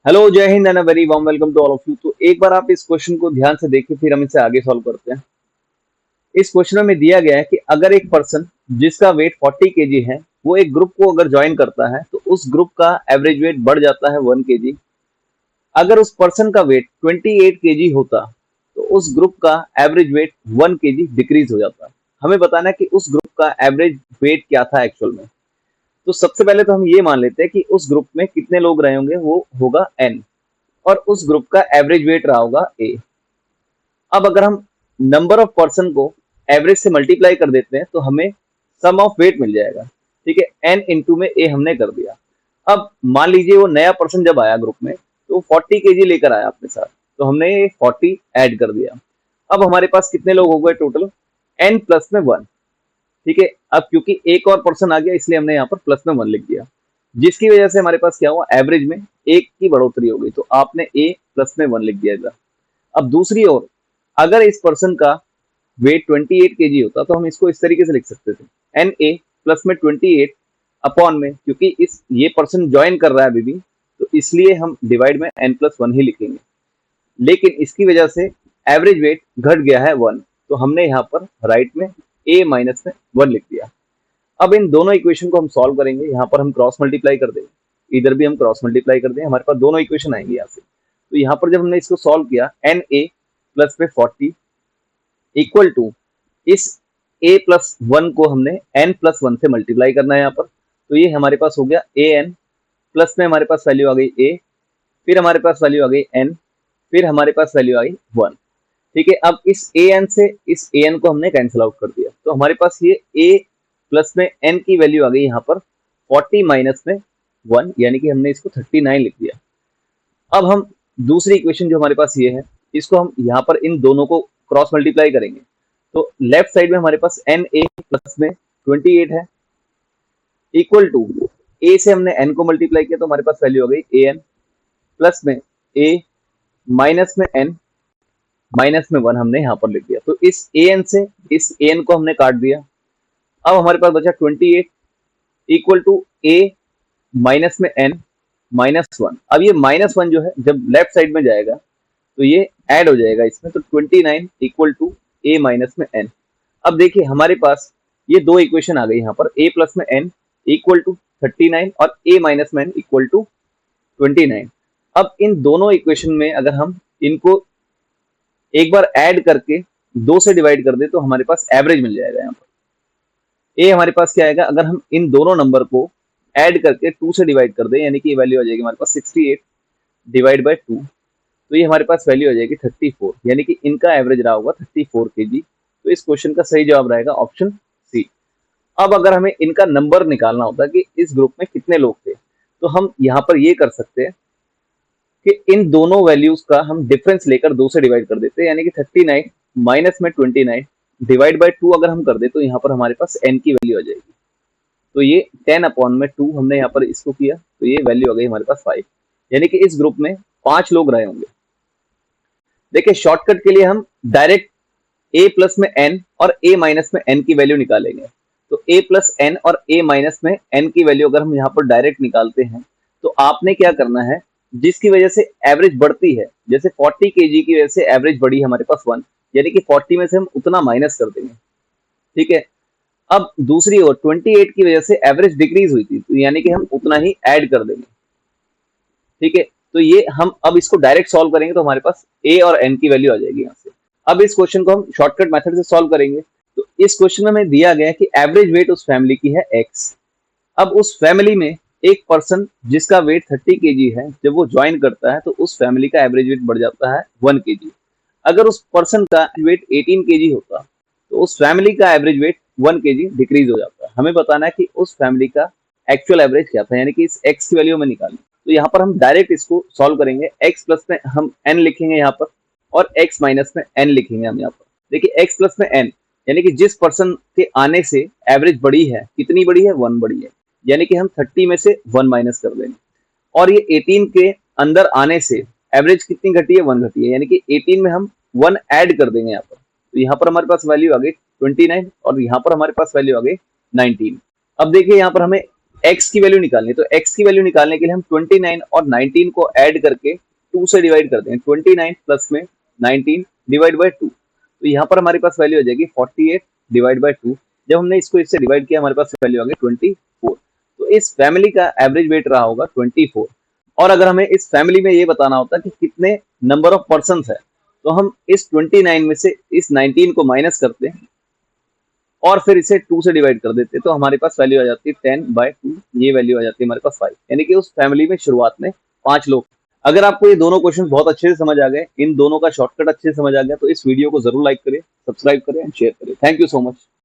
Hello, जय Hind and a very warm welcome to all of you. तो एक बार आप इस क्वेश्चन को ध्यान से देखिए, फिर हम इसे आगे सॉल्व करते हैं। इस क्वेश्चन में दिया गया है कि अगर एक पर्सन जिसका वेट 40 केजी है, वो एक ग्रुप को अगर ज्वाइन करता है तो उस ग्रुप का एवरेज वेट बढ़ जाता है 1 केजी। अगर उस पर्सन का वेट 28 केजी होता तो उस ग्रुप का एवरेज वेट 1 केजी डिक्रीज हो जाता। हमें बताना है कि उस ग्रुप का एवरेज वेट क्या था एक्चुअल में। तो सबसे पहले तो हम ये मान लेते हैं कि उस ग्रुप में कितने लोग रहे होंगे, वो होगा n, और उस ग्रुप का एवरेज वेट रहा होगा a। अब अगर हम नंबर ऑफ पर्सन को एवरेज से मल्टीप्लाई कर देते हैं तो हमें सम ऑफ वेट मिल जाएगा। ठीक है, n इंटू में a हमने कर दिया। अब मान लीजिए वो नया पर्सन जब आया ग्रुप में तो 40 केजी लेकर आया अपने साथ, तो हमने ये 40 ऐड कर दिया। अब हमारे पास कितने लोग हो गए टोटल, n प्लस में 1। ठीक है, अब क्योंकि एक और पर्सन आ गया इसलिए हमने यहाँ पर प्लस में 1 लिख दिया, जिसकी वजह से हमारे पास क्या हुआ, एवरेज में एक की बढ़ोतरी हो गई। तो आपने a प्लस में 1 लिख दिया इधर। अब दूसरी ओर अगर इस पर्सन का वेट 28 केजी होता तो हम इसको इस तरीके से लिख सकते थे, एन ए प्लस में 28 अपॉन में, क्योंकि इस ये पर्सन ज्वाइन कर रहा है अभी भी, तो इसलिए हम डिवाइड में n प्लस 1 ही लिखेंगे। लेकिन इसकी वजह से एवरेज वेट घट गया है 1, तो हमने यहाँ पर राइट में a माइनस में 1 लिख दिया। अब इन दोनों इक्वेशन को हम सॉल्व करेंगे। यहाँ पर हम क्रॉस मल्टीप्लाई कर देंगे, इधर भी हम क्रॉस मल्टीप्लाई कर देंगे, हमारे पास दोनों इक्वेशन आएंगे यहाँ से। तो यहाँ पर जब हमने इसको सॉल्व किया, एन ए प्लस में 40 इक्वल टू इस a प्लस 1 को हमने n प्लस 1 से मल्टीप्लाई करना है यहाँ पर। तो ये हमारे पास हो गया ए एन, प्लस में हमारे पास वैल्यू आ गई a, फिर हमारे पास वैल्यू आ गई n, फिर हमारे पास वैल्यू आ गई 1। ठीक है, अब इस ए एन से इस ए एन को हमने कैंसिल आउट कर दिया, तो हमारे पास ये a प्लस में n की वैल्यू आ गई यहाँ पर 40 माइनस में 1, यानी कि हमने इसको 39 लिख दिया। अब हम दूसरी इक्वेशन जो हमारे पास ये है, इसको हम यहाँ पर इन दोनों को क्रॉस मल्टीप्लाई करेंगे। तो लेफ्ट साइड में हमारे पास एन ए प्लस में 28 है, इक्वल टू ए से हमने एन को मल्टीप्लाई किया तो हमारे पास वैल्यू हो गई ए एन, प्लस में ए माइनस में एन माइनस में 1 हमने यहाँ पर लिख दिया। तो इस ए एन से इस ए एन को हमने काट दिया। अब हमारे पास बचा 28 इक्वल टू ए माइनस में एन माइनस 1। अब ये माइनस 1 जो है जब लेफ्ट साइड में जाएगा तो ये ऐड हो जाएगा इसमें, तो 29 इक्वल टू ए माइनस में एन। अब देखिए हमारे पास ये दो इक्वेशन आ गई यहाँ पर, a प्लस में n इक्वल टू 39 और a माइनस में n इक्वल टू 29। अब इन दोनों इक्वेशन में अगर हम इनको एक बार ऐड करके 2 से डिवाइड कर दे तो हमारे पास एवरेज मिल जाएगा। यहाँ पर a हमारे पास क्या आएगा, अगर हम इन दोनों नंबर को ऐड करके 2 से डिवाइड कर दें, यानी कि ये वैल्यू आ जाएगी हमारे पास 68 डिवाइड बाई 2, तो ये हमारे पास वैल्यू आ जाएगी 34, यानी कि इनका एवरेज रहा होगा 34 केजी। तो इस क्वेश्चन का सही जवाब रहेगा ऑप्शन सी। अब अगर हमें इनका नंबर निकालना होता है कि इस ग्रुप में कितने लोग थे, तो हम यहाँ पर ये कर सकते हैं कि इन दोनों वैल्यूज का हम डिफरेंस लेकर 2 से डिवाइड कर देते हैं, यानी कि 39 माइनस में 29 डिवाइड बाई 2 अगर हम कर दे तो यहाँ पर हमारे पास n की वैल्यू आ जाएगी। तो ये 10 अपॉन में 2 हमने यहाँ पर इसको किया, तो ये वैल्यू आ गई हमारे पास 5, यानी कि इस ग्रुप में 5 लोग रहे होंगे। देखिए शॉर्टकट के लिए हम डायरेक्ट a प्लस में n और a माइनस में n की वैल्यू निकालेंगे। तो a प्लस n और a माइनस में n की वैल्यू अगर हम यहाँ पर डायरेक्ट निकालते हैं तो आपने क्या करना है, जिसकी वजह से एवरेज बढ़ती है, जैसे 40 केजी की वजह से एवरेज बढ़ी हमारे पास 1, यानी कि 40 में से हम उतना माइनस कर देंगे। ठीक है, अब दूसरी ओर 28 की वजह से एवरेज डिक्रीज हुई थी, तो यानी कि हम उतना ही ऐड कर देंगे। ठीक है, तो ये हम अब इसको डायरेक्ट सॉल्व करेंगे तो हमारे पास a और n की वैल्यू आ जाएगी यहाँ से। अब इस क्वेश्चन को हम शॉर्टकट मेथड से सॉल्व करेंगे। तो इस क्वेश्चन में हमें दिया गया है कि एवरेज वेट उस फैमिली की है x। अब उस फैमिली में एक पर्सन जिसका वेट 30 केजी है, जब वो ज्वाइन करता है तो उस फैमिली का एवरेज वेट बढ़ जाता है 1 केजी। अगर उस पर्सन का वेट 18 केजी होता तो उस फैमिली का एवरेज वेट 1 केजी डिक्रीज हो जाता है। हमें बताना है कि उस फैमिली का एक्चुअल एवरेज क्या था, यानी कि इस x की वैल्यू में निकालनी। तो यहाँ पर हम डायरेक्ट इसको सॉल्व करेंगे, x प्लस में हम n लिखेंगे यहाँ पर और x माइनस में n लिखेंगे हम यहाँ पर। देखिए x प्लस में n यानी कि जिस पर्सन के आने से एवरेज बढ़ी है, कितनी बढ़ी है, 1 बढ़ी है, यानी कि हम 30 में से 1 माइनस कर देंगे। और ये 18 के अंदर आने से एवरेज कितनी घटी है, 1 घटी है, यानी कि 18 में हम 1 ऐड कर देंगे यहाँ पर। तो यहाँ पर हमारे पास वैल्यू आ गई 29 और यहाँ पर हमारे पास वैल्यू आ गई 19। अब देखिए यहाँ पर हमें x की वैल्यू निकालनी है, तो x की वैल्यू निकालने के लिए हम 29 और 19 को ऐड करके 2 से डिवाइड कर देंगे। 29 प्लस में 19 डिवाइड बाय 2, तो यहाँ पर हमारे पास वैल्यू आ जाएगी 48 डिवाइड बाय 2। जब हमने इसको इससे डिवाइड किया हमारे पास वैल्यू आ गई 24। तो इस फैमिली का एवरेज वेट रहा होगा 24। और अगर हमें इस फैमिली में ये बताना होता कि कितने नंबर ऑफ पर्सन है, तो हम इस 29 में से इस 19 को माइनस करते हैं और फिर इसे 2 से डिवाइड कर देते, तो हमारे पास वैल्यू आ जाती है 10/2। ये वैल्यू आ जाती है हमारे पास 5, यानी कि उस फैमिली में शुरुआत में 5 लोग। अगर आपको ये दोनों क्वेश्चन बहुत अच्छे से समझ आ गए, इन दोनों का शॉर्टकट अच्छे से समझ आ गया, तो इस वीडियो को जरूर लाइक करें, सब्सक्राइब करें एंड शेयर करें। Thank you so much.